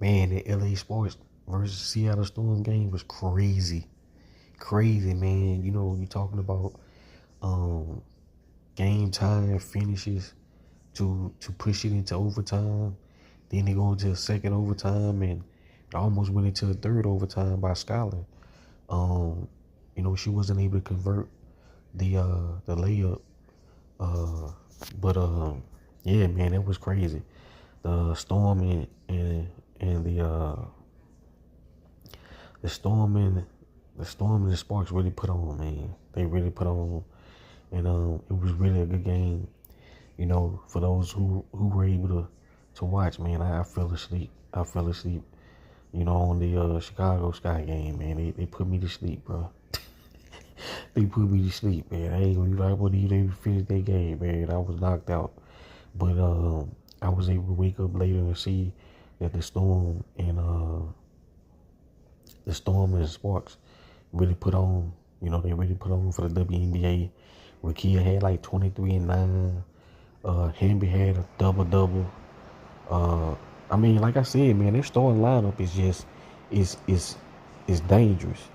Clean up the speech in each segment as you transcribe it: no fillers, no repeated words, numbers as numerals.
Man, the LA Sports versus Seattle Storm game was crazy. Crazy, man. You know, you talking about um game time finishes to push it into overtime. Then they go into a second overtime and it almost went into a third overtime by Skylar. Um, she wasn't able to convert the layup. Uh, but yeah, man, it was crazy. The Storm and the Storm and the Sparks really put on, man. They really put on, and it was really a good game. For those who were able to watch, man, I fell asleep. I fell asleep. On the Chicago Sky game, man. They put me to sleep, bro. They put me to sleep, man. I ain't gonna lie, I wasn't even able to finish that game, man. I was knocked out. But I was able to wake up later and see that the Storm and the Sparks really put on. They really put on for the WNBA. Rickea had like 23 and 9. Hamby had a double. I mean, like I said, man, their starting lineup is just is dangerous.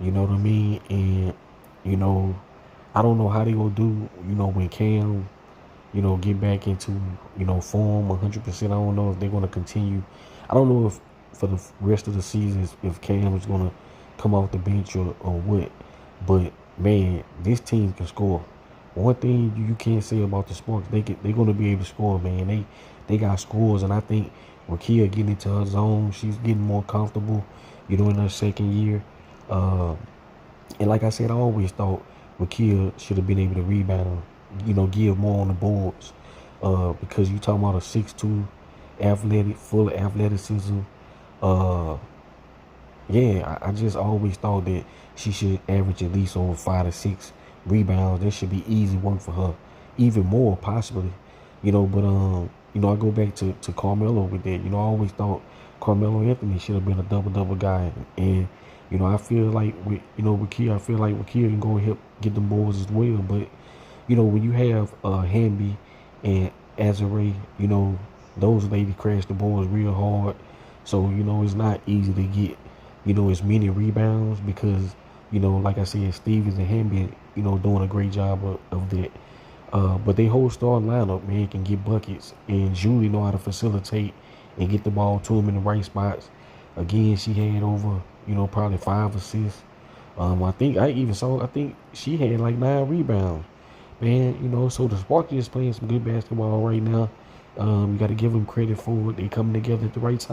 You know what I mean? And I don't know how they gonna do. When Cam, get back into form 100%. I don't know if they're gonna continue. I don't know if for the rest of the season if Cam is gonna come off the bench or what. But man, this team can score. One thing you can't say about the Sparks, they're gonna be able to score, man. They got scores, and I think Rickea getting into her zone, she's getting more comfortable, in her second year. And like I said, I always thought Rickea should have been able to rebound, give more on the boards. Because you talking about a 6'2", athletic, full of athleticism. Yeah, I just always thought that she should average at least over 5 to 6 rebounds. That should be easy work for her, even more possibly. But I go back to Carmelo with that. I always thought Carmelo Anthony should have been a double guy, and I feel like with Rickea, I feel like Rickea can go and help get them boys as well. But when you have Hamby and Azare, those ladies crash the boards real hard. So it's not easy to get as many rebounds because like I said, Stevens and Hamby doing a great job of that. But they whole starting lineup, man, can get buckets, and Julie know how to facilitate and get the ball to them in the right spots. Again, she had over probably 5 assists. I think she had like 9 rebounds, man. So the Sparks is playing some good basketball right now. You got to give them credit for it. They coming together at the right time.